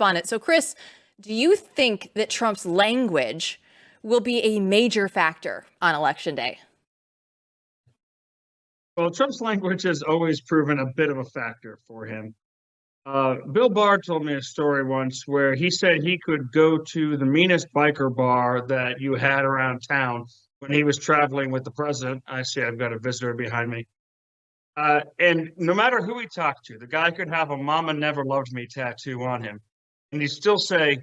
on it. So, Chris, do you think that Trump's language will be a major factor on Election Day? Well, Trump's language has always proven a bit of a factor for him. Bill Barr told me a story once where he said he could go to the meanest biker bar that you had around town when he was traveling with the president. I see I've got a visitor behind me. And no matter who he talked to, the guy could have a "Mama Never Loved Me" tattoo on him. And he'd still say,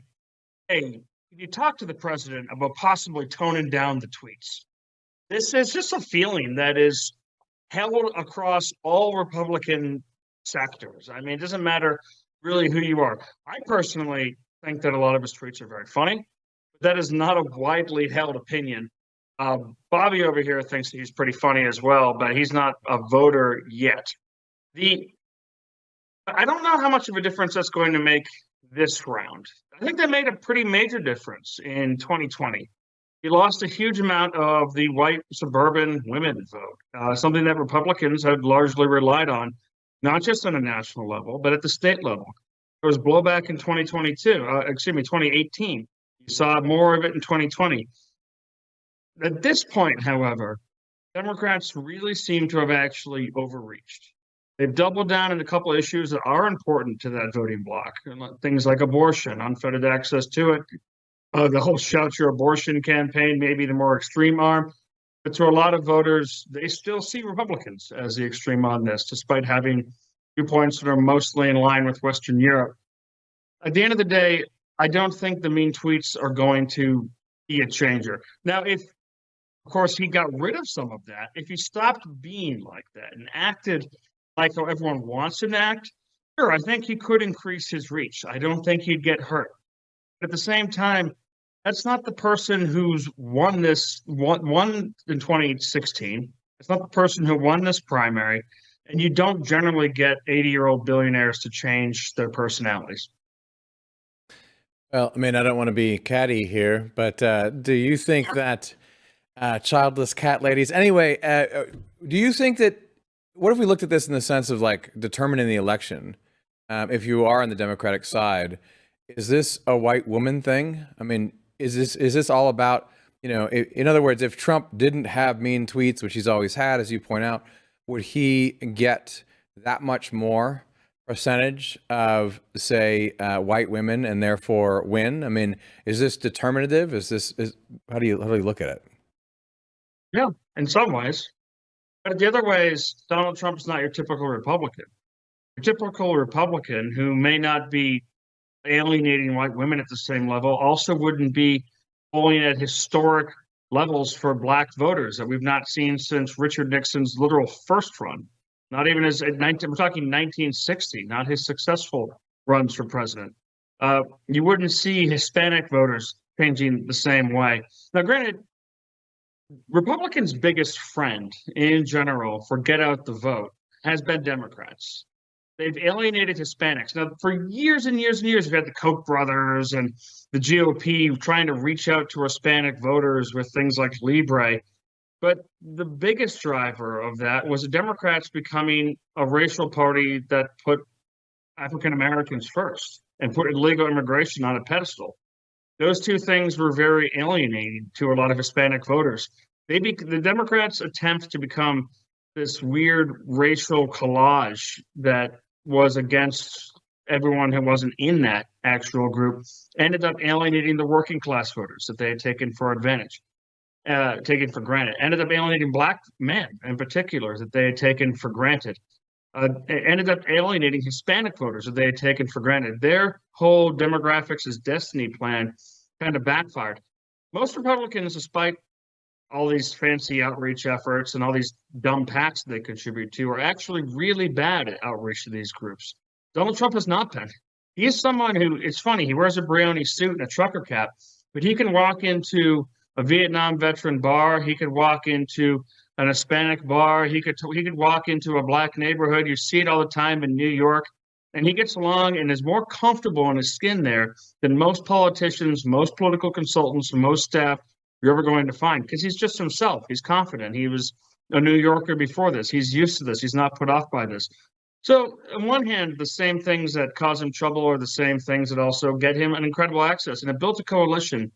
hey, can you talk to the president about possibly toning down the tweets? This is just a feeling that is held across all Republican sectors. I mean, it doesn't matter really who you are. I personally think that a lot of his tweets are very funny, but that is not a widely held opinion. Bobby over here thinks he's pretty funny as well, but he's not a voter yet. I don't know how much of a difference that's going to make this round. I think that made a pretty major difference in 2020. He lost a huge amount of the white suburban women vote, something that Republicans had largely relied on, not just on a national level, but at the state level. There was blowback in 2018. You saw more of it in 2020. At this point, however, Democrats really seem to have actually overreached. They've doubled down on a couple of issues that are important to that voting bloc, things like abortion, unfettered access to it, the whole Shout Your Abortion campaign, maybe the more extreme arm. But to a lot of voters, they still see Republicans as the extreme on this, despite having viewpoints that are mostly in line with Western Europe. At the end of the day, I don't think the mean tweets are going to be a changer. Now, if, of course, he got rid of some of that, if he stopped being like that and acted like how everyone wants him to act, sure, I think he could increase his reach. I don't think he'd get hurt. But at the same time, that's not the person who's won this, won in 2016. It's not the person who won this primary. And you don't generally get 80-year-old billionaires to change their personalities. Well, I mean, I don't want to be catty here, but do you think that childless cat ladies, anyway, do you think that, what if we looked at this in the sense of like determining the election? If you are on the Democratic side, is this a white woman thing? I mean, is this all about, you know, in other words, if Trump didn't have mean tweets, which he's always had, as you point out, would he get that much more percentage of, say, white women and therefore win? I mean, is this determinative? How do you look at it? Yeah, in some ways. But the other way is Donald Trump's not your typical Republican. Your typical Republican who may not be alienating white women at the same level also wouldn't be polling at historic levels for black voters that we've not seen since Richard Nixon's literal first run. Not even we're talking 1960, not his successful runs for president. You wouldn't see Hispanic voters changing the same way. Now, granted, Republicans' biggest friend in general for get out the vote has been Democrats. They've alienated Hispanics. Now, for years and years and years, we've had the Koch brothers and the GOP trying to reach out to Hispanic voters with things like Libre. But the biggest driver of that was the Democrats becoming a racial party that put African Americans first and put illegal immigration on a pedestal. Those two things were very alienating to a lot of Hispanic voters. The Democrats' attempt to become this weird racial collage that was against everyone who wasn't in that actual group ended up alienating the working class voters that they had taken for granted, ended up alienating black men in particular that they had taken for granted, ended up alienating Hispanic voters that they had taken for granted. Their whole demographics as destiny plan kind of backfired. Most Republicans, despite all these fancy outreach efforts and all these dumb PACs they contribute to, are actually really bad at outreach to these groups. Donald Trump has not been. He is someone who, it's funny, he wears a Brioni suit and a trucker cap, but he can walk into a Vietnam veteran bar. He could walk into an Hispanic bar. He could walk into a black neighborhood. You see it all the time in New York. And he gets along and is more comfortable in his skin there than most politicians, most political consultants, and most staff you're ever going to find, because he's just himself. He's confident. He was a New Yorker before this. He's used to this. He's not put off by this. So, on one hand, the same things that cause him trouble are the same things that also get him an incredible access. And it built a coalition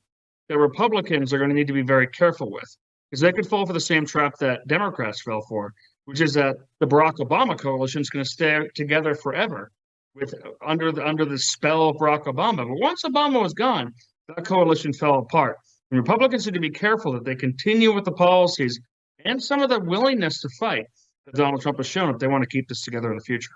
that Republicans are going to need to be very careful with, because they could fall for the same trap that Democrats fell for, which is that the Barack Obama coalition is going to stay together forever with under the spell of Barack Obama. But once Obama was gone, that coalition fell apart. And Republicans need to be careful that they continue with the policies and some of the willingness to fight that Donald Trump has shown if they want to keep this together in the future.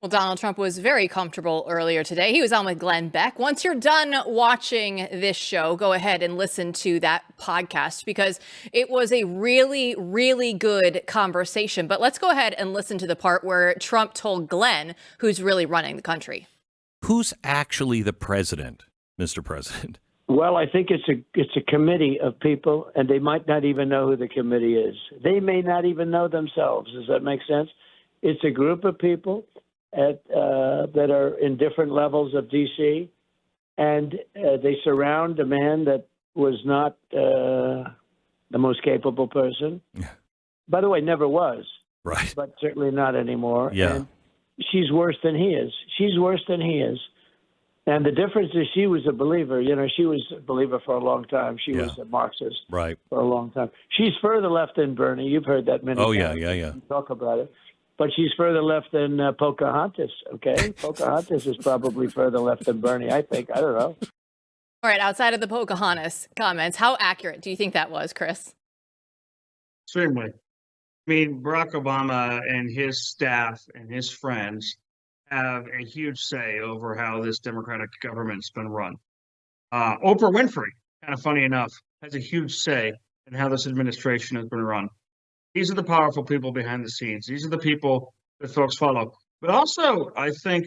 Well, Donald Trump was very comfortable earlier today. He was on with Glenn Beck. Once you're done watching this show, go ahead and listen to that podcast because it was a really, really good conversation. But let's go ahead and listen to the part where Trump told Glenn who's really running the country. Who's actually the president, Mr. President? Well, I think it's a committee of people, and they might not even know who the committee is. They may not even know themselves. Does that make sense? It's a group of people that are in different levels of D.C., and they surround a man that was not the most capable person. Yeah. By the way, never was. Right. But certainly not anymore. Yeah. And she's worse than he is. She's worse than he is. And the difference is she was a believer. You know, she was a believer for a long time. She was a Marxist right. for a long time. She's further left than Bernie. You've heard that many times. Yeah. Talk about it. But she's further left than Pocahontas, okay? Pocahontas is probably further left than Bernie, I think. I don't know. All right, outside of the Pocahontas comments, how accurate do you think that was, Chris? Extremely. I mean, Barack Obama and his staff and his friends have a huge say over how this Democratic government's been run. Oprah Winfrey, kind of funny enough, has a huge say in how this administration has been run. These are the powerful people behind the scenes. These are the people that folks follow. But also, I think,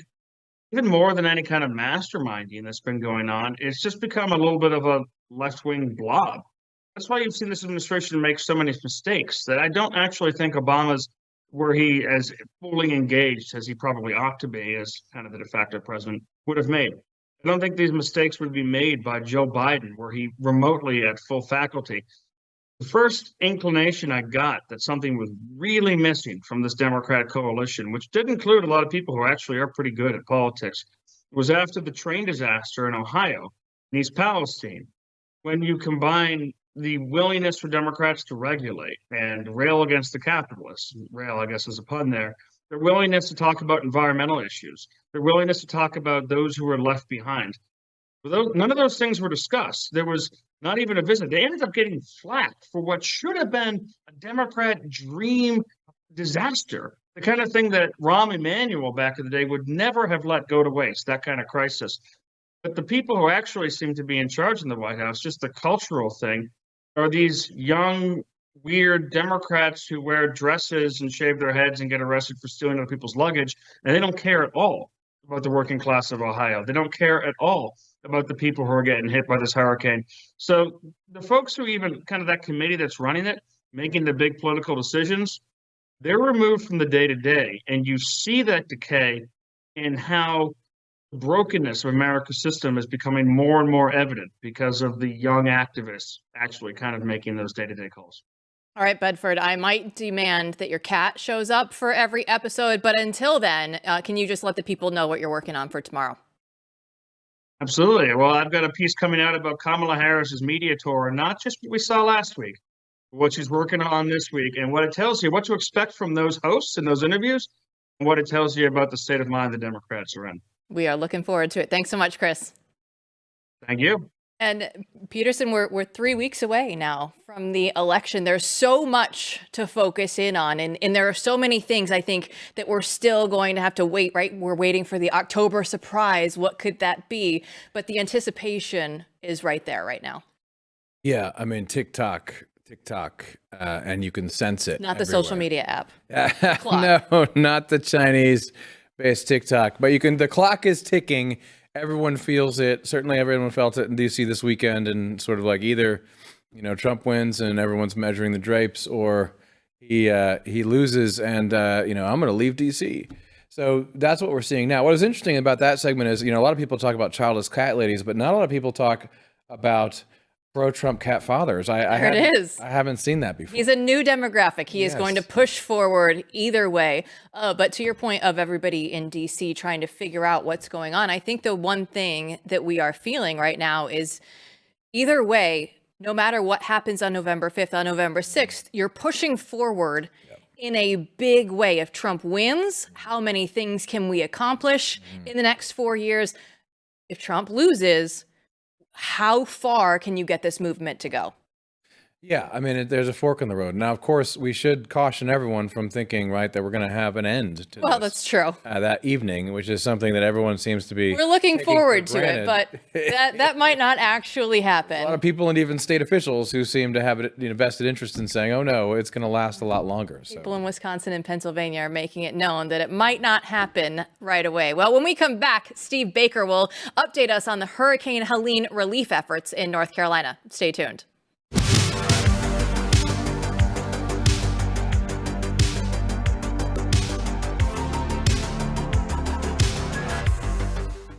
even more than any kind of masterminding that's been going on, it's just become a little bit of a left-wing blob. That's why you've seen this administration make so many mistakes that I don't actually think Obama's were he as fully engaged as he probably ought to be as kind of the de facto president would have made. I don't think these mistakes would be made by Joe Biden, were he remotely at full faculty. The first inclination I got that something was really missing from this Democratic coalition, which did include a lot of people who actually are pretty good at politics, was after the train disaster in Ohio, in East Palestine, when you combine the willingness for Democrats to regulate and rail against the capitalists, rail, I guess is a pun there, their willingness to talk about environmental issues, their willingness to talk about those who were left behind. None of those things were discussed. There was not even a visit. They ended up getting flack for what should have been a Democrat dream disaster, the kind of thing that Rahm Emanuel back in the day would never have let go to waste, that kind of crisis. But the people who actually seem to be in charge in the White House, just the cultural thing, are these young, weird Democrats who wear dresses and shave their heads and get arrested for stealing other people's luggage, and they don't care at all about the working class of Ohio. They don't care at all about the people who are getting hit by this hurricane. So the folks who even kind of that committee that's running it, making the big political decisions, they're removed from the day-to-day, and you see that decay in how the brokenness of America's system is becoming more and more evident because of the young activists actually kind of making those day-to-day calls. All right, Bedford, I might demand that your cat shows up for every episode, but until then, can you just let the people know what you're working on for tomorrow? Absolutely. Well, I've got a piece coming out about Kamala Harris's media tour, and not just what we saw last week, but what she's working on this week, and what it tells you, what to expect from those hosts and those interviews, and what it tells you about the state of mind the Democrats are in. We are looking forward to it. Thanks so much, Chris. Thank you. And Peterson, we're 3 weeks away now from the election. There's so much to focus in on. And there are so many things, I think, that we're still going to have to wait, right? We're waiting for the October surprise. What could that be? But the anticipation is right there right now. Yeah, I mean, TikTok, and you can sense it. Not the everywhere. social media app. No, not the Chinese-based TikTok. But the clock is ticking. Everyone feels it. Certainly everyone felt it in DC this weekend, and sort of like either, Trump wins and everyone's measuring the drapes, or he loses and, I'm going to leave DC. So that's what we're seeing now. What is interesting about that segment is, a lot of people talk about childless cat ladies, but not a lot of people talk about pro-Trump cat fathers. I There it is. I haven't seen that before. He's a new demographic. He is going to Yes. push forward either way. But to your point of everybody in DC trying to figure out what's going on, I think the one thing that we are feeling right now is either way, no matter what happens on November 5th, on November 6th, you're pushing forward in a big way. If Trump wins, how many things can we accomplish in the next 4 years? If Trump loses, how far can you get this movement to go? Yeah, I mean, there's a fork in the road. Now, of course, we should caution everyone from thinking, right, that we're going to have an end to Well, this, that's true. that evening, which is something that everyone seems to be. We're looking taking forward for to it, granted. but that might not actually A lot happen. of people and even state officials who seem to have an vested interest in saying, "Oh no, it's going to last a lot longer." So. People in Wisconsin and Pennsylvania are making it known that it might not happen right away. Well, when we come back, Steve Baker will update us on the Hurricane Helene relief efforts in North Carolina. Stay tuned.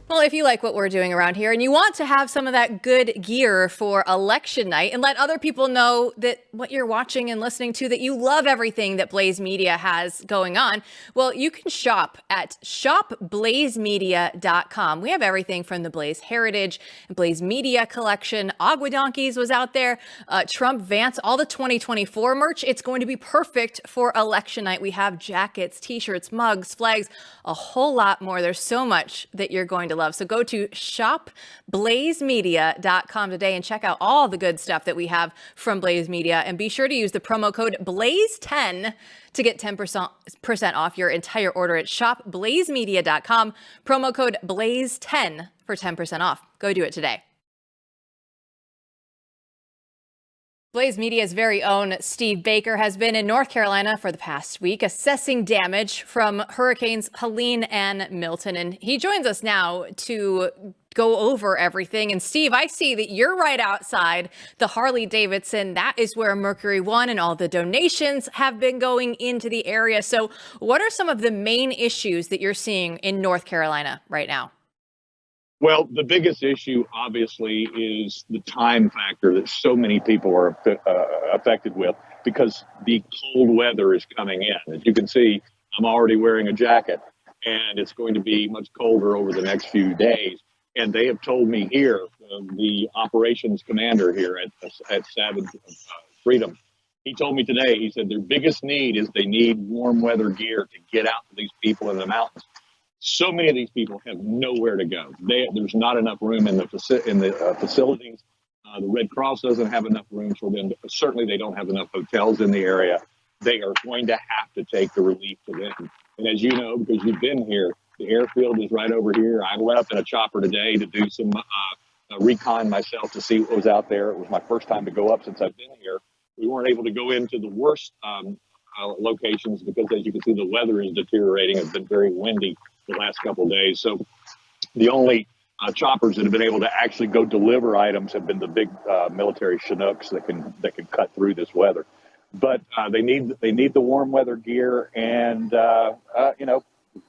Well, if you like what we're doing around here and you want to have some of that good gear for election night and let other people know that what you're watching and listening to, that you love everything that Blaze Media has going on, well, you can shop at shopblazemedia.com. We have everything from the Blaze Heritage and Blaze Media collection. Agua Donkeys was out there, Trump Vance, all the 2024 merch. It's going to be perfect for election night. We have jackets, t-shirts, mugs, flags, a whole lot more. There's so much that you're going to love. So go to shopblazemedia.com today and check out all the good stuff that we have from Blaze Media. And be sure to use the promo code BLAZE10 to get 10% off your entire order at shopblazemedia.com. Promo code BLAZE10 for 10% off. Go do it today. Blaze Media's very own Steve Baker has been in North Carolina for the past week, assessing damage from Hurricanes Helene and Milton. And he joins us now to go over everything. And Steve, I see that you're right outside the Harley Davidson. That is where Mercury One and all the donations have been going into the area. So what are some of the main issues that you're seeing in North Carolina right now? Well, the biggest issue, obviously, is the time factor that so many people are affected with because the cold weather is coming in. As you can see, I'm already wearing a jacket, and it's going to be much colder over the next few days. And they have told me here, the operations commander here at Savage Freedom, he told me today, he said their biggest need is they need warm weather gear to get out to these people in the mountains. So many of these people have nowhere to go. There's not enough room in the facilities. The Red Cross doesn't have enough rooms for them. Certainly, they don't have enough hotels in the area. They are going to have to take the relief to them. And as you know, because you've been here, the airfield is right over here. I went up in a chopper today to do some recon myself to see what was out there. It was my first time to go up since I've been here. We weren't able to go into the worst locations because, as you can see, the weather is deteriorating. It's been very windy the last couple of days. So the only choppers that have been able to actually go deliver items have been the big military Chinooks that can cut through this weather. But they need the warm weather gear and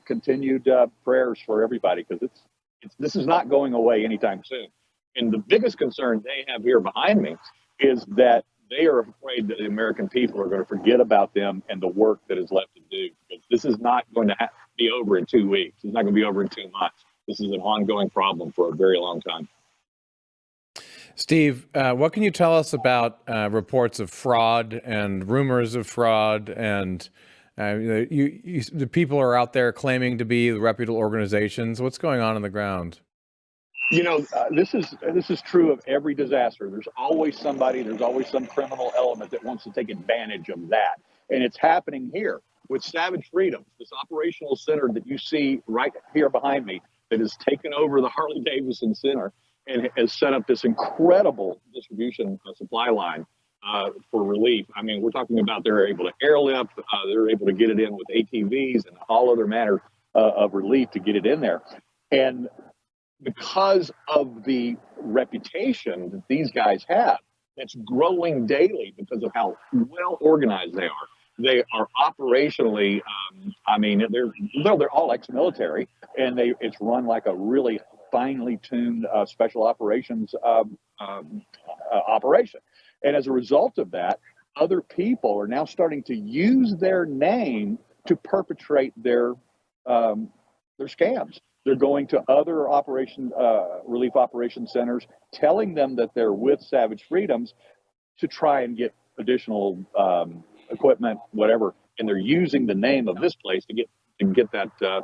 continued prayers for everybody because this is not going away anytime soon. And the biggest concern they have here behind me is that they are afraid that the American people are going to forget about them and the work that is left to do. Because this is not going to be over in 2 weeks. It's not going to be over in 2 months. This is an ongoing problem for a very long time. Steve, what can you tell us about reports of fraud and rumors of fraud and the people are out there claiming to be reputable organizations? What's going on the ground? You know, this is true of every disaster. There's always somebody, there's always some criminal element that wants to take advantage of that. And it's happening here with Savage Freedom, this operational center that you see right here behind me that has taken over the Harley Davidson Center and has set up this incredible distribution supply line for relief. I mean, we're talking about they're able to airlift, they're able to get it in with ATVs and all other manner of relief to get it in there. And because of the reputation that these guys have, that's growing daily because of how well organized they are. They are operationally, they're all ex-military, and it's run like a really finely tuned special operations operation. And as a result of that, other people are now starting to use their name to perpetrate their scams. They're going to other relief operation centers, telling them that they're with Savage Freedoms to try and get additional equipment, whatever, and they're using the name of this place to get that to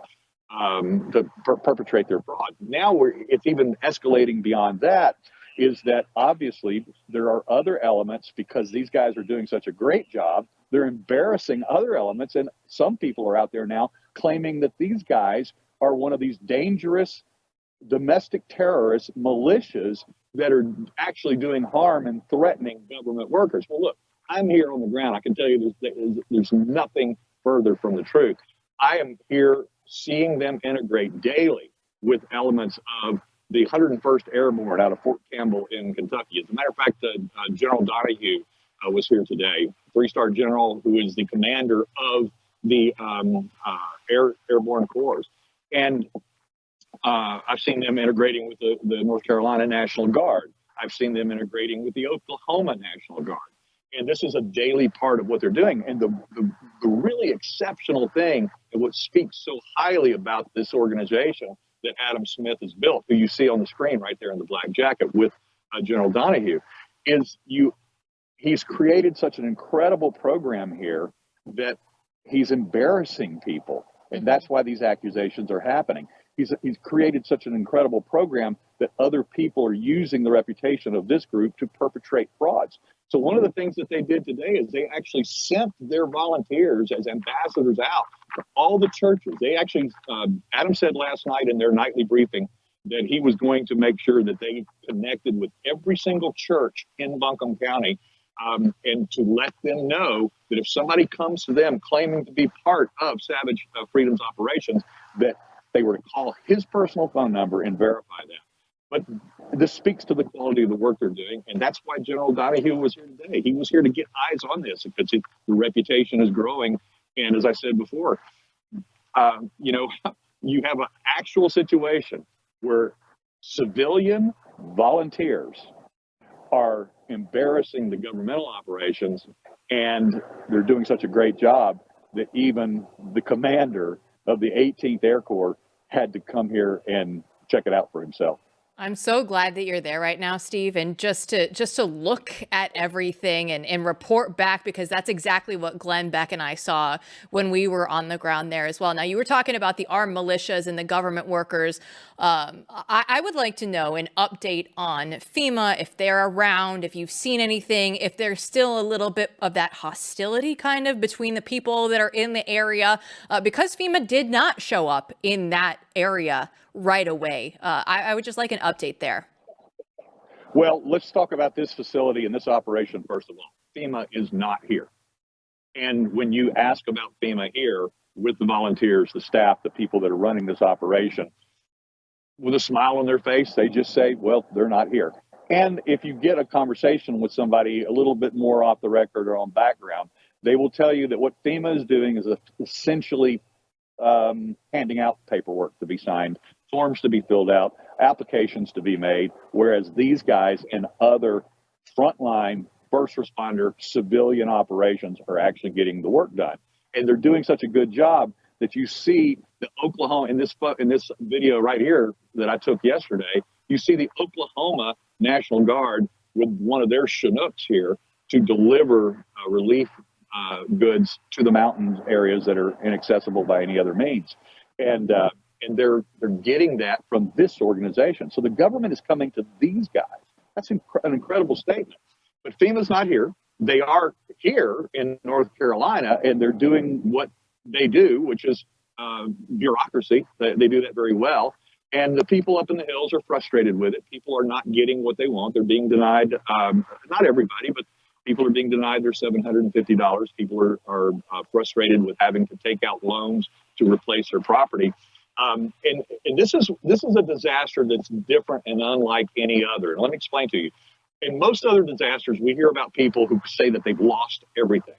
perpetrate their fraud. Now it's even escalating beyond that. Is that obviously there are other elements, because these guys are doing such a great job, they're embarrassing other elements, and some people are out there now claiming that these guys are one of these dangerous domestic terrorist militias that are actually doing harm and threatening government workers. Well, look, I'm here on the ground. I can tell you there's nothing further from the truth. I am here seeing them integrate daily with elements of the 101st Airborne out of Fort Campbell in Kentucky. As a matter of fact, General Donahue was here today, three-star general who is the commander of the Airborne Corps. And I've seen them integrating with the North Carolina National Guard. I've seen them integrating with the Oklahoma National Guard. And this is a daily part of what they're doing. And the really exceptional thing, and what speaks so highly about this organization that Adam Smith has built, who you see on the screen right there in the black jacket with General Donahue, is he's created such an incredible program here that he's embarrassing people. And that's why these accusations are happening. He's created such an incredible program that other people are using the reputation of this group to perpetrate frauds. So one of the things that they did today is they actually sent their volunteers as ambassadors out to all the churches. They actually, Adam said last night in their nightly briefing that he was going to make sure that they connected with every single church in Buncombe County, and to let them know that if somebody comes to them claiming to be part of Savage Freedom's operations, that they were to call his personal phone number and verify that. But this speaks to the quality of the work they're doing, and that's why General Donahue was here today. He was here to get eyes on this because the reputation is growing. And as I said before, you have an actual situation where civilian volunteers are embarrassing the governmental operations, and they're doing such a great job that even the commander of the 18th Air Corps had to come here and check it out for himself. I'm so glad that you're there right now, Steve, and just to look at everything and report back, because that's exactly what Glenn Beck and I saw when we were on the ground there as well. Now, you were talking about the armed militias and the government workers. I would like to know an update on FEMA, if they're around, if you've seen anything, if there's still a little bit of that hostility kind of between the people that are in the area, because FEMA did not show up in that area right away. I would just like an update there. Well, let's talk about this facility and this operation first of all. FEMA is not here. And when you ask about FEMA here with the volunteers, the staff, the people that are running this operation, with a smile on their face, they just say, well, they're not here. And if you get a conversation with somebody a little bit more off the record or on background, they will tell you that what FEMA is doing is essentially handing out paperwork to be signed, forms to be filled out, applications to be made, whereas these guys in other frontline first responder civilian operations are actually getting the work done. And they're doing such a good job that you see the Oklahoma, in this video right here that I took yesterday, you see the Oklahoma National Guard with one of their Chinooks here to deliver relief goods to the mountain areas that are inaccessible by any other means. And they're getting that from this organization. So the government is coming to these guys. That's an incredible statement. But FEMA's not here. They are here in North Carolina, and they're doing what they do, which is bureaucracy. They do that very well. And the people up in the hills are frustrated with it. People are not getting what they want. They're being denied, not everybody, but people are being denied their $750. People are frustrated with having to take out loans to replace their property. And this is a disaster that's different and unlike any other. And let me explain to you. In most other disasters, we hear about people who say that they've lost everything.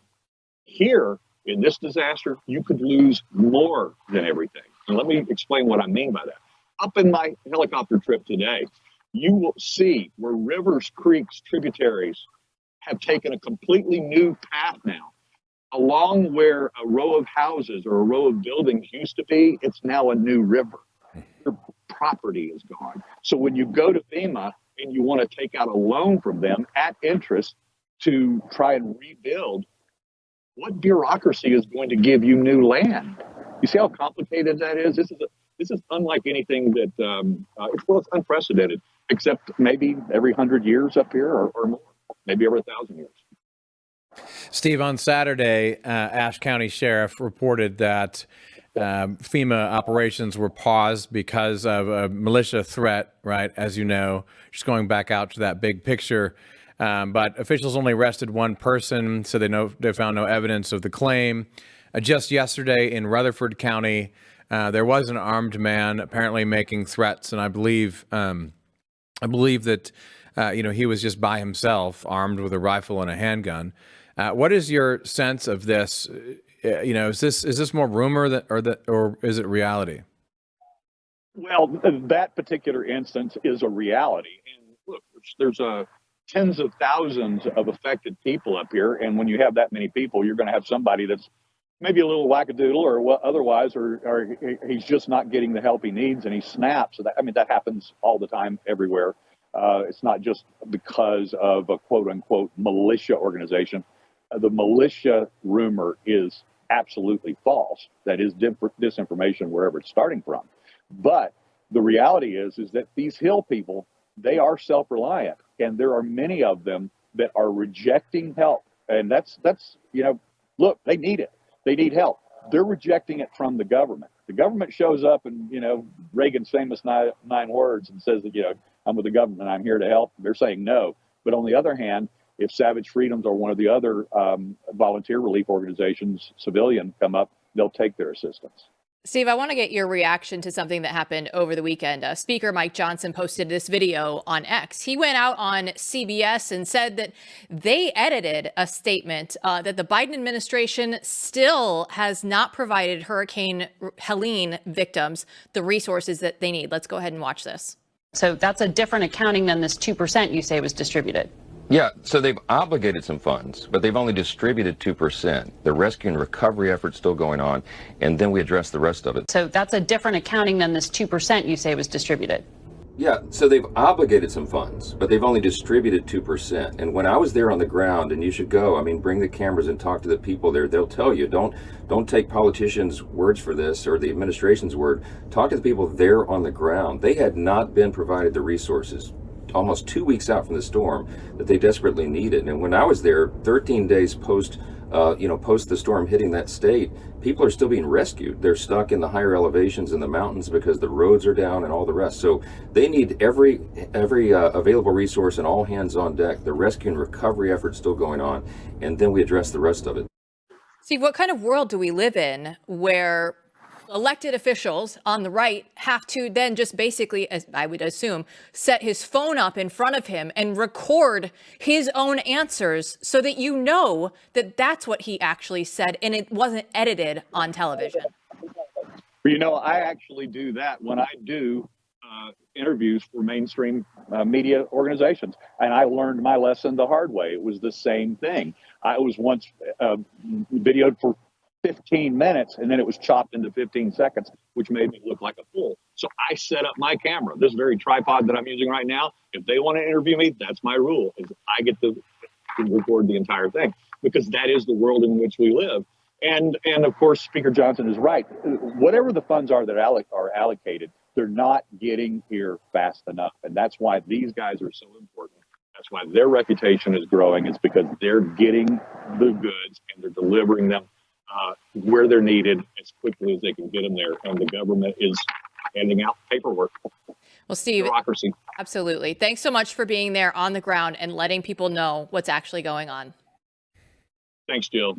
Here, in this disaster, you could lose more than everything. And let me explain what I mean by that. Up in my helicopter trip today, you will see where rivers, creeks, tributaries have taken a completely new path now. Along where a row of houses or a row of buildings used to be, it's now a new river. Your property is gone. So when you go to FEMA and you want to take out a loan from them at interest to try and rebuild, what bureaucracy is going to give you new land? You see how complicated that is? This is unlike anything that, it's unprecedented, except maybe every 100 years up here or more, maybe every 1,000 years. Steve, on Saturday, Ashe County Sheriff reported that FEMA operations were paused because of a militia threat, right? As you know, just going back out to that big picture. But officials only arrested one person, so they found no evidence of the claim. Just yesterday in Rutherford County, there was an armed man apparently making threats, and I believe that he was just by himself, armed with a rifle and a handgun. What is your sense of this? Is this more rumor or is it reality? Well, that particular instance is a reality. And look, there's tens of thousands of affected people up here, and when you have that many people, you're going to have somebody that's maybe a little wackadoodle or otherwise, or he's just not getting the help he needs, and he snaps. So that happens all the time everywhere. It's not just because of a quote unquote militia organization. The militia rumor is absolutely false. That is disinformation wherever it's starting from. But the reality is that these Hill people, they are self-reliant, and there are many of them that are rejecting help. And that's look, they need it. They need help. They're rejecting it from the government. The government shows up and, Reagan's famous nine words and says that, I'm with the government, I'm here to help. They're saying no. But on the other hand, if Savage Freedoms or one of the other volunteer relief organizations, civilian, come up, they'll take their assistance. Steve, I want to get your reaction to something that happened over the weekend. Speaker Mike Johnson posted this video on X. He went out on CBS and said that they edited a statement that the Biden administration still has not provided Hurricane Helene victims the resources that they need. Let's go ahead and watch this. So that's a different accounting than this 2% you say was distributed. Yeah, so they've obligated some funds, but they've only distributed 2%. The rescue and recovery effort's still going on, and then we address the rest of it. So that's a different accounting than this 2% you say was distributed. Yeah, so they've obligated some funds, but they've only distributed 2%. And when I was there on the ground, and you should go, bring the cameras and talk to the people there. They'll tell you, don't take politicians' words for this or the administration's word. Talk to the people there on the ground. They had not been provided the resources almost 2 weeks out from the storm that they desperately needed. And when I was there, 13 days post the storm hitting that state, people are still being rescued. They're stuck in the higher elevations in the mountains because the roads are down and all the rest. So they need every available resource and all hands on deck. The rescue and recovery effort's still going on, and then we address the rest of it. Steve, what kind of world do we live in where elected officials on the right have to then just basically, as I would assume, set his phone up in front of him and record his own answers so that that that's what he actually said and it wasn't edited on television? I actually do that when I do interviews for mainstream media organizations. And I learned my lesson the hard way. It was the same thing. I was once videoed for 15 minutes, and then it was chopped into 15 seconds, which made me look like a fool. So I set up my camera, this very tripod that I'm using right now. If they want to interview me, that's my rule, is I get to record the entire thing, because that is the world in which we live. And of course, Speaker Johnson is right. Whatever the funds are that are allocated, they're not getting here fast enough. And that's why these guys are so important. That's why their reputation is growing. It's because they're getting the goods and they're delivering them where they're needed as quickly as they can get them there. And the government is handing out paperwork. Well, Steve, bureaucracy. Absolutely. Thanks so much for being there on the ground and letting people know what's actually going on. Thanks, Jill.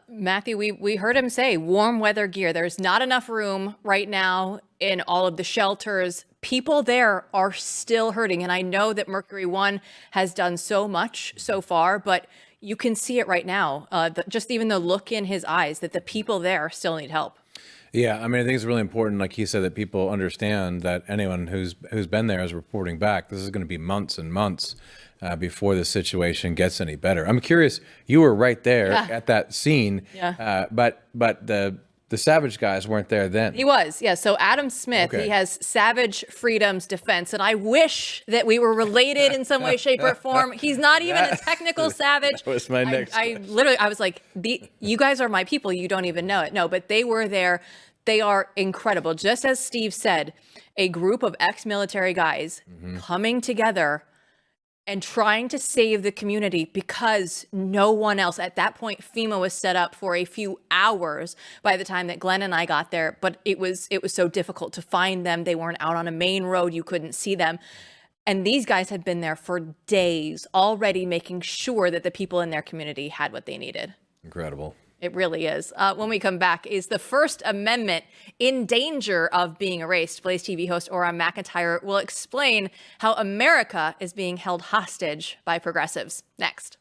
Matthew, we heard him say warm weather gear. There's not enough room right now in all of the shelters. People there are still hurting. And I know that Mercury One has done so much so far, but you can see it right now. Just even the look in his eyes that the people there still need help. Yeah, I mean, I think it's really important, like he said, that people understand that anyone who's been there is reporting back. This is going to be months and months before the situation gets any better. I'm curious. You were right there at that scene, but the Savage guys weren't there then. He was, yeah. So Adam Smith, he has Savage Freedom's Defense, and I wish that we were related in some way, shape, or form. He's not even a technical savage. That was my next question. I was like, you guys are my people. You don't even know it. No, but they were there. They are incredible. Just as Steve said, a group of ex-military guys coming together and trying to save the community because no one else at that point. FEMA was set up for a few hours by the time that Glenn and I got there, but it was so difficult to find them. They weren't out on a main road. You couldn't see them. And these guys had been there for days already, making sure that the people in their community had what they needed. Incredible. It really is. When we come back, is the First Amendment in danger of being erased? BlazeTV host Auron MacIntyre will explain how America is being held hostage by progressives. Next.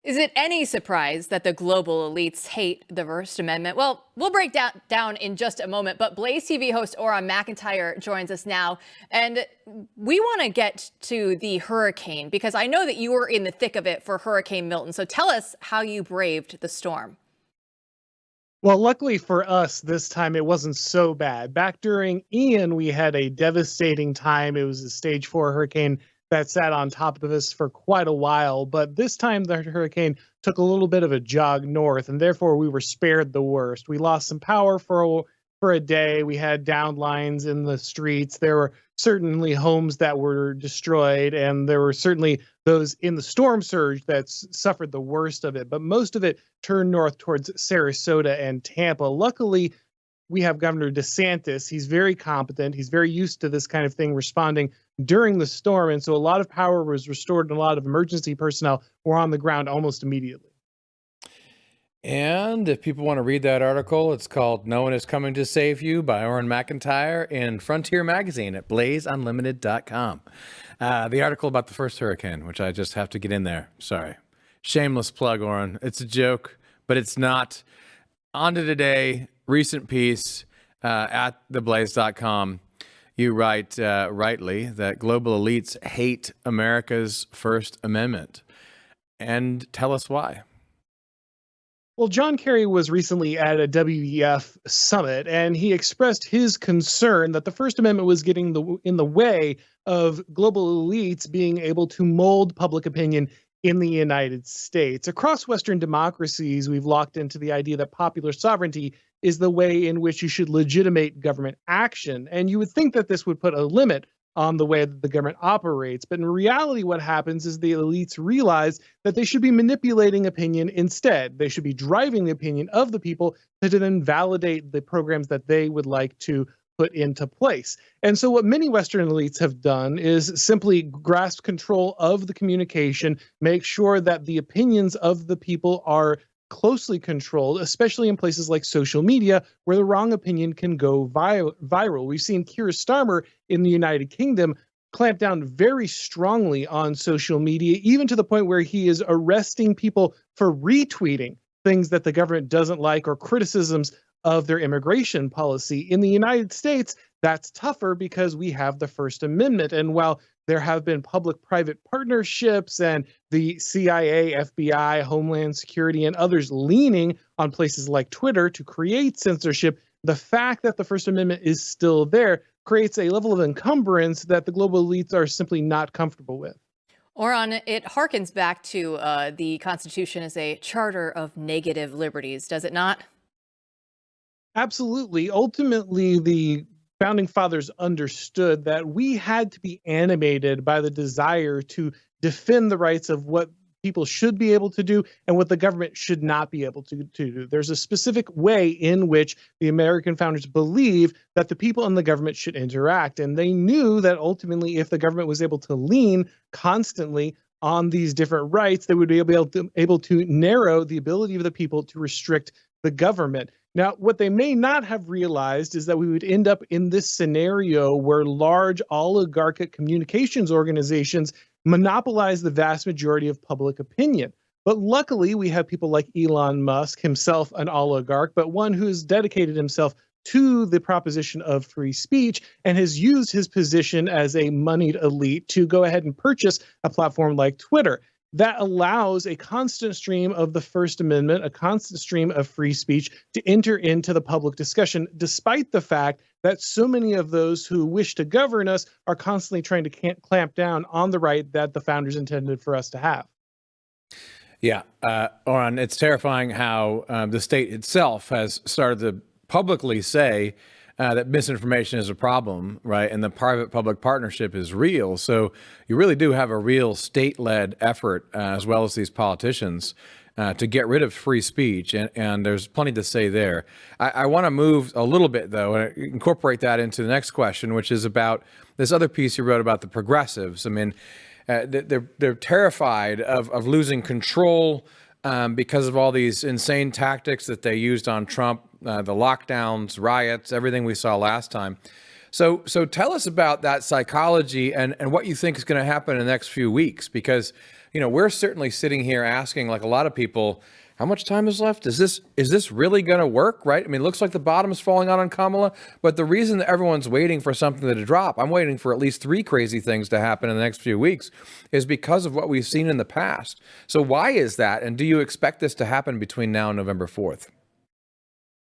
Is it any surprise that the global elites hate the First Amendment? Well, we'll break down in just a moment, but BlazeTV host Auron MacIntyre joins us now. And we want to get to the hurricane because I know that you were in the thick of it for Hurricane Milton. So tell us how you braved the storm. Well, luckily for us, this time it wasn't so bad. Back during Ian, we had a devastating time. It was a stage 4 hurricane that sat on top of us for quite a while. But this time the hurricane took a little bit of a jog north, and therefore we were spared the worst. We lost some power for a day. We had downed lines in the streets. There were certainly homes that were destroyed, and there were certainly those in the storm surge that suffered the worst of it. But most of it turned north towards Sarasota and Tampa. Luckily, we have Governor DeSantis. He's very competent. He's very used to this kind of thing, responding during the storm. And so a lot of power was restored and a lot of emergency personnel were on the ground almost immediately. And if people want to read that article, it's called No One Is Coming to Save You by Auron MacIntyre in Frontier Magazine at blazeunlimited.com. The article about the first hurricane, which I just have to get in there. Sorry. Shameless plug, Auron. It's a joke, but it's not. On to today, recent piece at theblaze.com. You write rightly that global elites hate America's First Amendment. And tell us why. Well, John Kerry was recently at a WEF summit, and he expressed his concern that the First Amendment was getting in the way of global elites being able to mold public opinion in the United States. Across Western democracies, we've locked into the idea that popular sovereignty is the way in which you should legitimate government action. And you would think that this would put a limit on the way that the government operates. But in reality, what happens is the elites realize that they should be manipulating opinion instead. They should be driving the opinion of the people to then validate the programs that they would like to put into place. And so what many Western elites have done is simply grasp control of the communication, make sure that the opinions of the people are closely controlled, especially in places like social media, where the wrong opinion can go viral. We've seen Keir Starmer in the United Kingdom clamp down very strongly on social media, even to the point where he is arresting people for retweeting things that the government doesn't like or criticisms of their immigration policy. In the United States, that's tougher because we have the First Amendment. And while there have been public-private partnerships and the CIA, FBI, Homeland Security, and others leaning on places like Twitter to create censorship, the fact that the First Amendment is still there creates a level of encumbrance that the global elites are simply not comfortable with. Auron, it harkens back to the Constitution as a charter of negative liberties, does it not? Absolutely. Ultimately, the founding fathers understood that we had to be animated by the desire to defend the rights of what people should be able to do and what the government should not be able to do. There's a specific way in which the American founders believe that the people and the government should interact. And they knew that ultimately, if the government was able to lean constantly on these different rights, they would be able to narrow the ability of the people to restrict the government. Now, what they may not have realized is that we would end up in this scenario where large oligarchic communications organizations monopolize the vast majority of public opinion. But luckily, we have people like Elon Musk, himself an oligarch, but one who's dedicated himself to the proposition of free speech and has used his position as a moneyed elite to go ahead and purchase a platform like Twitter. That allows a constant stream of the First Amendment, a constant stream of free speech to enter into the public discussion, despite the fact that so many of those who wish to govern us are constantly trying to clamp down on the right that the founders intended for us to have. Yeah, Auron, it's terrifying how the state itself has started to publicly say that misinformation is a problem, right? And the private-public partnership is real. So you really do have a real state-led effort, as well as these politicians, to get rid of free speech. And there's plenty to say there. I want to move a little bit, though, and incorporate that into the next question, which is about this other piece you wrote about the progressives. I mean, they're terrified of losing control because of all these insane tactics that they used on Trump, the lockdowns, riots, everything we saw last time. So tell us about that psychology and what you think is going to happen in the next few weeks, because, you know, we're certainly sitting here asking, like a lot of people, how much time is left? Is this really going to work, right? I mean, it looks like the bottom is falling out on Kamala, but the reason that everyone's waiting for something to drop, I'm waiting for at least 3 crazy things to happen in the next few weeks, is because of what we've seen in the past. So why is that? And do you expect this to happen between now and November 4th?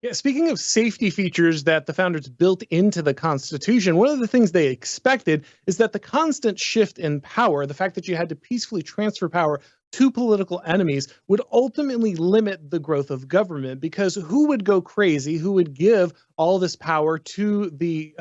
Yeah, speaking of safety features that the founders built into the Constitution, one of the things they expected is that the constant shift in power, the fact that you had to peacefully transfer power to political enemies, would ultimately limit the growth of government, because who would go crazy, who would give all this power to the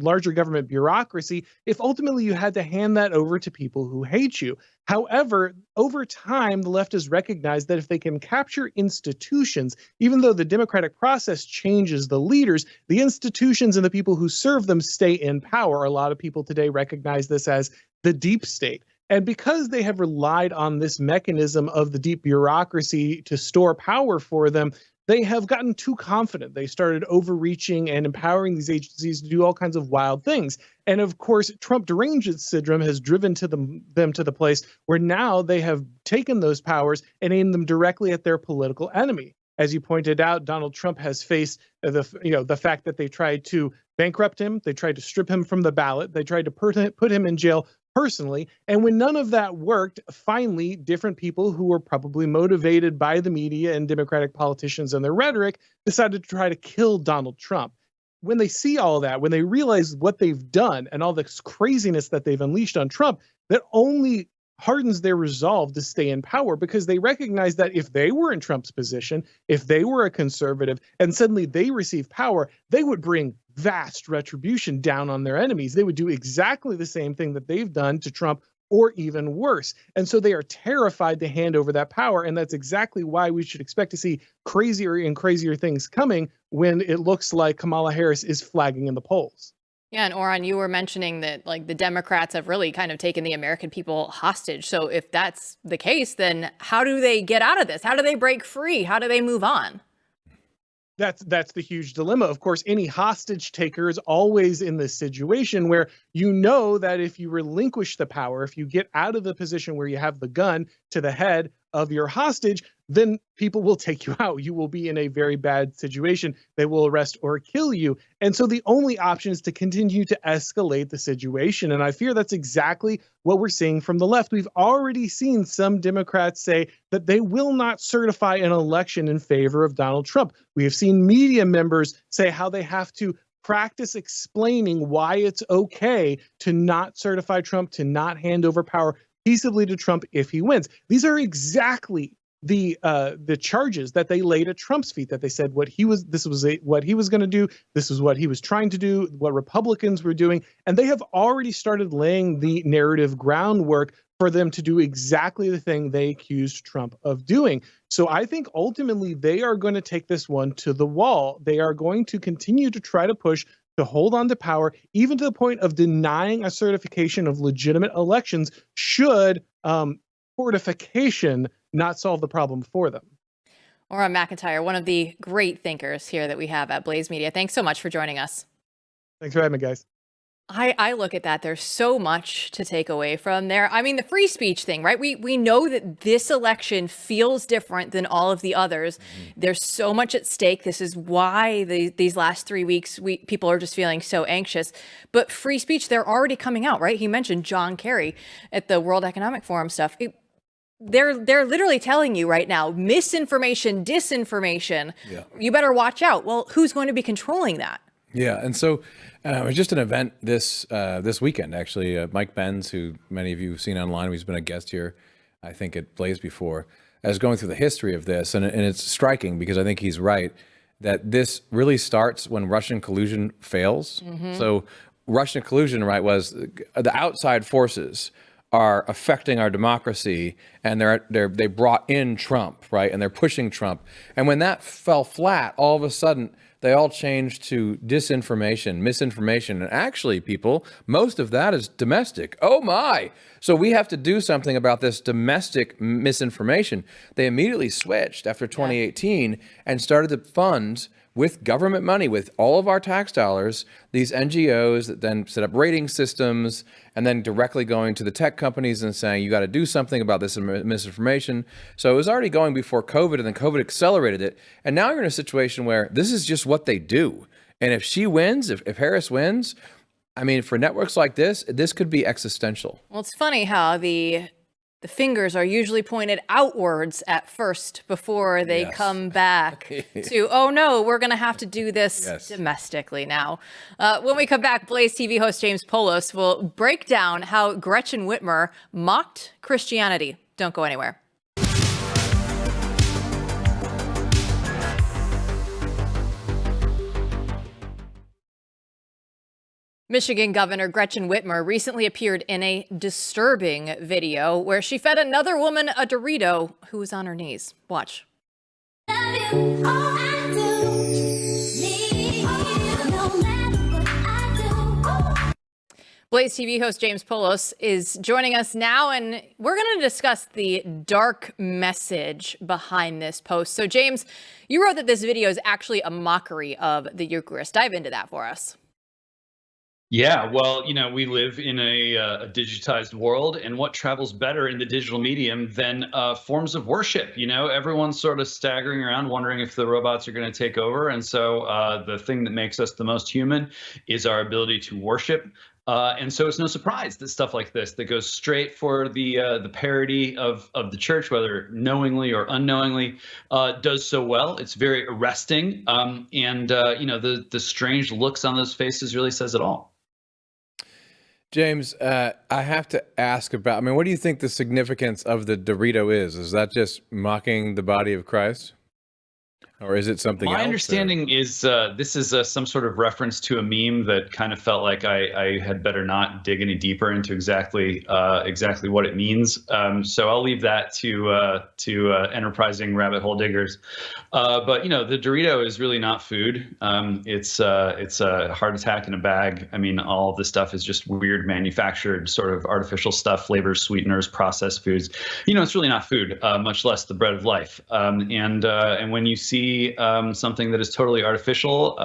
larger government bureaucracy if ultimately you had to hand that over to people who hate you? However, over time, the left has recognized that if they can capture institutions, even though the democratic process changes the leaders, the institutions and the people who serve them stay in power. A lot of people today recognize this as the deep state. And because they have relied on this mechanism of the deep bureaucracy to store power for them, they have gotten too confident. They started overreaching and empowering these agencies to do all kinds of wild things. And of course, Trump deranged syndrome has driven them to the place where now they have taken those powers and aimed them directly at their political enemy. As you pointed out, Donald Trump has faced the fact that they tried to bankrupt him, they tried to strip him from the ballot, they tried to put him in jail personally. And when none of that worked, finally, different people who were probably motivated by the media and Democratic politicians and their rhetoric decided to try to kill Donald Trump. When they see all that, when they realize what they've done and all this craziness that they've unleashed on Trump, that only hardens their resolve to stay in power, because they recognize that if they were in Trump's position, if they were a conservative and suddenly they receive power, they would bring vast retribution down on their enemies. They would do exactly the same thing that they've done to Trump, or even worse. And so they are terrified to hand over that power. And that's exactly why we should expect to see crazier and crazier things coming when it looks like Kamala Harris is flagging in the polls. Yeah, and Auron, you were mentioning that like the Democrats have really kind of taken the American people hostage. So if that's the case, then how do they get out of this? How do they break free? How do they move on? That's the huge dilemma. Of course, any hostage taker is always in this situation where you know that if you relinquish the power, if you get out of the position where you have the gun to the head of your hostage, then people will take you out. You will be in a very bad situation. They will arrest or kill you. And so the only option is to continue to escalate the situation. And I fear that's exactly what we're seeing from the left. We've already seen some Democrats say that they will not certify an election in favor of Donald Trump. We have seen media members say how they have to practice explaining why it's okay to not certify Trump, to not hand over power peaceably to Trump if he wins. These are exactly the charges that they laid at Trump's feet, that they said what he was going to do, this was what he was trying to do, what Republicans were doing, and they have already started laying the narrative groundwork for them to do exactly the thing they accused Trump of doing. So I think ultimately they are going to take this one to the wall. They are going to continue to try to push to hold on to power, even to the point of denying a certification of legitimate elections should fortification not solve the problem for them. Auron MacIntyre, one of the great thinkers here that we have at Blaze Media. Thanks so much for joining us. Thanks for having me, guys. I look at that. There's so much to take away from there. I mean, the free speech thing, right? We know that this election feels different than all of the others. There's so much at stake. This is why these last 3 weeks, people are just feeling so anxious. But free speech, they're already coming out, right? He mentioned John Kerry at the World Economic Forum stuff. They're literally telling you right now, misinformation, disinformation. Yeah. You better watch out. Well, who's going to be controlling that? Yeah, and so it was just an event this weekend, actually. Mike Benz, who many of you have seen online, he's been a guest here, I think, at Blaze before, I was going through the history of this, and it's striking because I think he's right that this really starts when Russian collusion fails. So Russian collusion, right, was the outside forces are affecting our democracy, and they brought in Trump, right, and they're pushing Trump. And when that fell flat, all of a sudden, they all changed to disinformation, misinformation. And actually, people, most of that is domestic. Oh my! So we have to do something about this domestic misinformation. They immediately switched after 2018 and started to fund, with government money, with all of our tax dollars, these NGOs that then set up rating systems and then directly going to the tech companies and saying, you got to do something about this misinformation. So it was already going before COVID, and then COVID accelerated it. And now you're in a situation where this is just what they do. And if she wins, if Harris wins, I mean, for networks like this could be existential. Well, it's funny how the fingers are usually pointed outwards at first before they come back to, oh no, we're going to have to do this domestically now. When we come back, Blaze TV host James Poulos will break down how Gretchen Whitmer mocked Christianity. Don't go anywhere. Michigan Governor Gretchen Whitmer recently appeared in a disturbing video where she fed another woman a Dorito who was on her knees. Watch. Blaze TV host James Poulos is joining us now, and we're going to discuss the dark message behind this post. So, James, you wrote that this video is actually a mockery of the Eucharist. Dive into that for us. Yeah, well, we live in a digitized world, and what travels better in the digital medium than forms of worship? Everyone's sort of staggering around wondering if the robots are going to take over. And so the thing that makes us the most human is our ability to worship. And so it's no surprise that stuff like this that goes straight for the parody of the church, whether knowingly or unknowingly, does so well. It's very arresting. The strange looks on those faces really says it all. James, I have to ask about, what do you think the significance of the Dorito is? Is that just mocking the body of Christ? Or is it something else? My understanding is this is some sort of reference to a meme that kind of felt like I had better not dig any deeper into exactly what it means. So I'll leave that to enterprising rabbit hole diggers. But the Dorito is really not food. It's a heart attack in a bag. All of this stuff is just weird manufactured sort of artificial stuff, flavors, sweeteners, processed foods. It's really not food, much less the bread of life. And when you see something that is totally artificial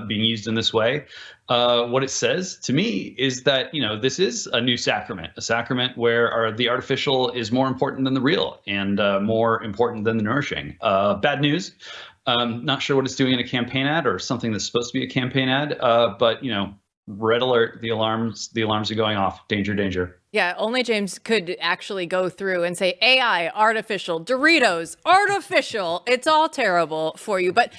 being used in this way, what it says to me is that, this is a new sacrament, a sacrament where the artificial is more important than the real and more important than the nourishing. Bad news. Not sure what it's doing in a campaign ad or something that's supposed to be a campaign ad, but red alert, the alarms are going off. Danger, danger. Yeah, only James could actually go through and say AI, artificial, Doritos, artificial. It's all terrible for you. But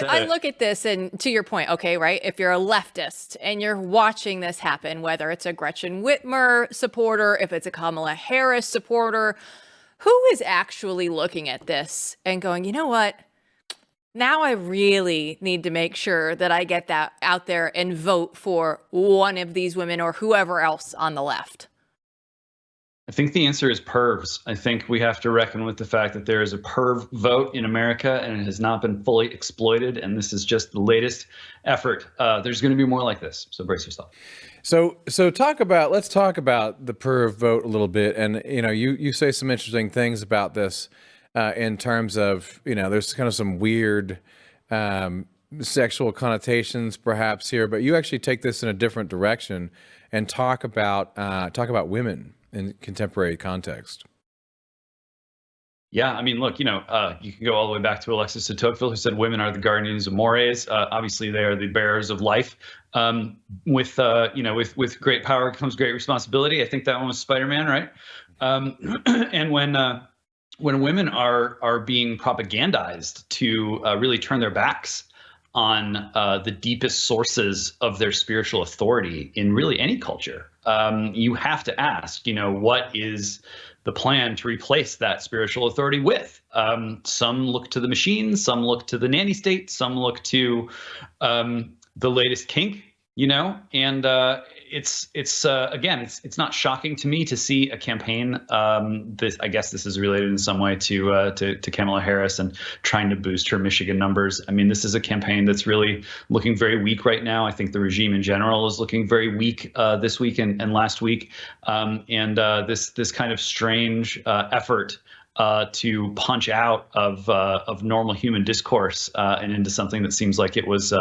I look at this, and to your point, okay, right? If you're a leftist and you're watching this happen, whether it's a Gretchen Whitmer supporter, if it's a Kamala Harris supporter, who is actually looking at this and going, you know what? Now I really need to make sure that I get that out there and vote for one of these women or whoever else on the left. I think the answer is pervs. I think we have to reckon with the fact that there is a perv vote in America and it has not been fully exploited. And this is just the latest effort. There's going to be more like this. So brace yourself. So let's talk about the perv vote a little bit. And, you say some interesting things about this in terms of, there's kind of some weird sexual connotations perhaps here, but you actually take this in a different direction and talk about women in contemporary context. Yeah, I mean, look, you can go all the way back to Alexis de Tocqueville, who said women are the guardians of mores. Obviously, they are the bearers of life. With great power comes great responsibility. I think that one was Spider-Man, right? And when women are being propagandized to really turn their backs on the deepest sources of their spiritual authority in really any culture, you have to ask, what is the plan to replace that spiritual authority with? Some look to the machine, some look to the nanny state, some look to the latest kink, and it's not shocking to me to see a campaign. I guess this is related in some way to Kamala Harris and trying to boost her Michigan numbers. I mean, this is a campaign that's really looking very weak right now. I think the regime in general is looking very weak this week and last week. This kind of strange effort to punch out of normal human discourse and into something that seems like it was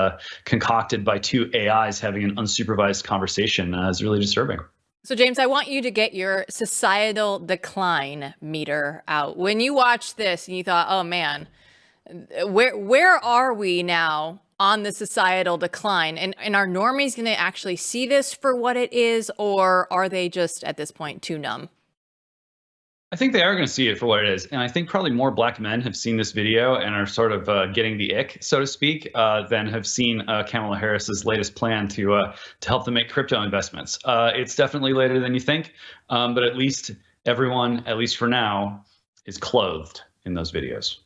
concocted by two AIs having an unsupervised conversation is really disturbing. So, James, I want you to get your societal decline meter out. When you watched this and you thought, oh, man, where are we now on the societal decline? And are normies going to actually see this for what it is, or are they just at this point too numb? I think they are going to see it for what it is. And I think probably more black men have seen this video and are sort of getting the ick, so to speak, than have seen Kamala Harris's latest plan to help them make crypto investments. It's definitely later than you think, but at least everyone, at least for now, is clothed in those videos.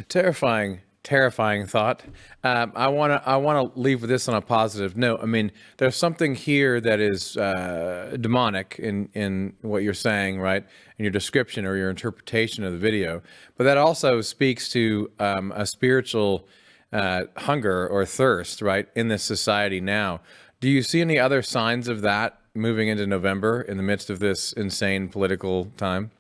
Terrifying thought. I want to leave with this on a positive note. I mean, there's something here that is demonic in what you're saying, right? In your description or your interpretation of the video, but that also speaks to a spiritual hunger or thirst, right, in this society now. Do you see any other signs of that moving into November in the midst of this insane political time?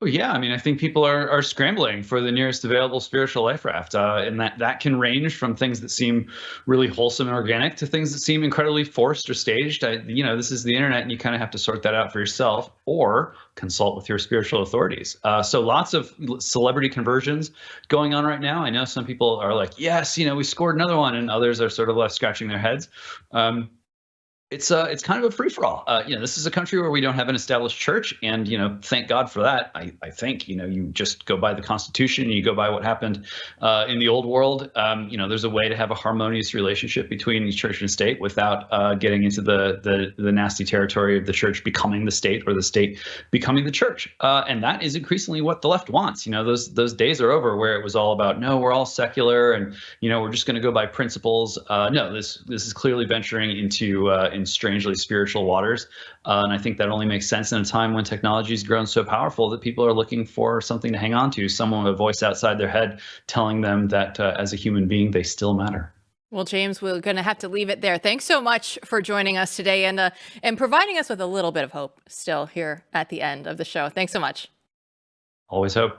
Well, yeah, I mean, I think people are scrambling for the nearest available spiritual life raft, and that can range from things that seem really wholesome and organic to things that seem incredibly forced or staged. This is the internet, and you kind of have to sort that out for yourself, or consult with your spiritual authorities. So lots of celebrity conversions going on right now. I know some people are like, yes, we scored another one, and others are sort of left scratching their heads. It's kind of a free for all. This is a country where we don't have an established church, and thank God for that. I think you just go by the Constitution, you go by what happened in the old world. There's a way to have a harmonious relationship between church and state without getting into the nasty territory of the church becoming the state or the state becoming the church. And that is increasingly what the left wants. Those days are over where it was all about, no, we're all secular and we're just going to go by principles. No, this is clearly venturing into in strangely spiritual waters. And I think that only makes sense in a time when technology has grown so powerful that people are looking for something to hang on to, someone with a voice outside their head telling them that as a human being, they still matter. Well, James, we're going to have to leave it there. Thanks so much for joining us today and providing us with a little bit of hope still here at the end of the show. Thanks so much. Always hope.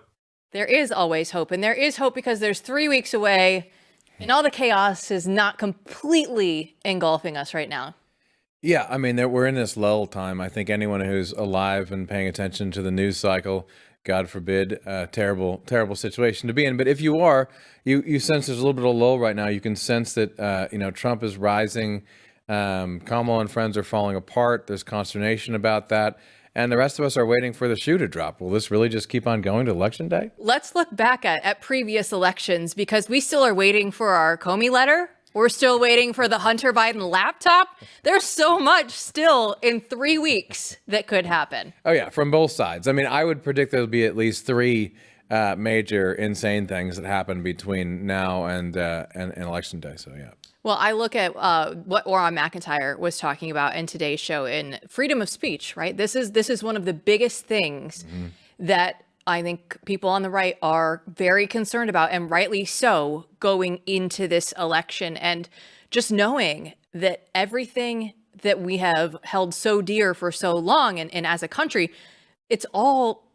There is always hope. And there is hope because there's 3 weeks away and all the chaos is not completely engulfing us right now. Yeah, I mean, we're in this lull time. I think anyone who's alive and paying attention to the news cycle, God forbid, terrible situation to be in. But if you are, you sense there's a little bit of lull right now. You can sense that, Trump is rising. Kamala and friends are falling apart. There's consternation about that. And the rest of us are waiting for the shoe to drop. Will this really just keep on going to Election Day? Let's look back at previous elections because we still are waiting for our Comey letter. We're still waiting for the Hunter Biden laptop. There's so much still in 3 weeks that could happen. Oh, yeah, from both sides. I mean, I would predict there'll be at least 3 major insane things that happen between now and Election Day. So, yeah. Well, I look at what Auron MacIntyre was talking about in today's show in freedom of speech, right? This is one of the biggest things that I think people on the right are very concerned about, and rightly so, going into this election. And just knowing that everything that we have held so dear for so long and as a country, it's all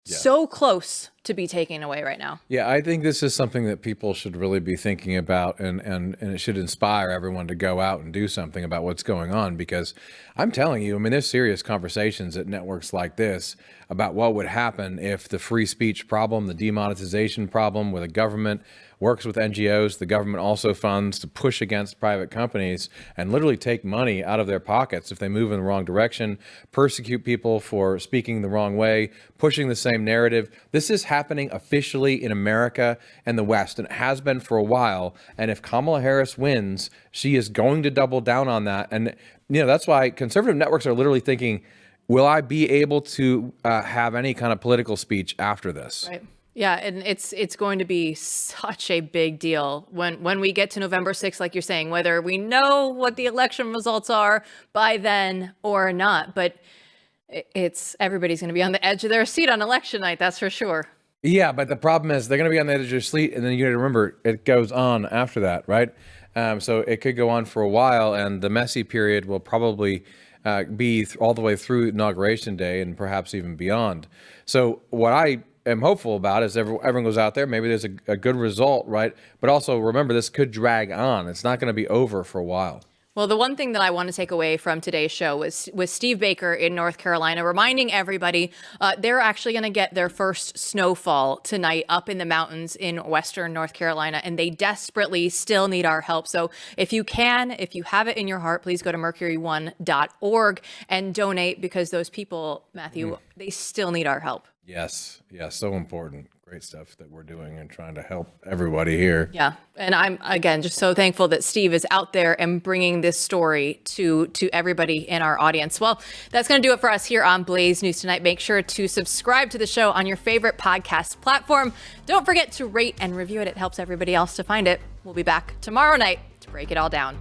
so close to be taken away right now. Yeah, I think this is something that people should really be thinking about, and it should inspire everyone to go out and do something about what's going on, because I'm telling you, I mean, there's serious conversations at networks like this about what would happen if the free speech problem, the demonetization problem, where the government works with NGOs, the government also funds to push against private companies and literally take money out of their pockets if they move in the wrong direction, persecute people for speaking the wrong way, pushing the same narrative. This is happening officially in America and the West, and it has been for a while. And if Kamala Harris wins, she is going to double down on that. And, you know, that's why conservative networks are literally thinking, will I be able to have any kind of political speech after this? Right. Yeah, and it's going to be such a big deal when we get to November 6th, like you're saying, whether we know what the election results are by then or not. But everybody's going to be on the edge of their seat on election night, that's for sure. Yeah, but the problem is they're going to be on the edge of their seat, and then you got to remember it goes on after that, right? So it could go on for a while, and the messy period will probably be all the way through Inauguration Day and perhaps even beyond. So what I am hopeful about is everyone goes out there, maybe there's a good result, right? But also remember, this could drag on. It's not going to be over for a while. Well, the one thing that I want to take away from today's show was Steve Baker in North Carolina reminding everybody they're actually going to get their first snowfall tonight up in the mountains in western North Carolina, and they desperately still need our help. So if you have it in your heart, please go to mercury1.org and donate, because those people, Matthew, they still need our help. Yes, so important. Great stuff that we're doing and trying to help everybody here. Yeah, and I'm, again, just so thankful that Steve is out there and bringing this story to everybody in our audience. Well, that's going to do it for us here on Blaze News Tonight. Make sure to subscribe to the show on your favorite podcast platform. Don't forget to rate and review it. It helps everybody else to find it. We'll be back tomorrow night to break it all down.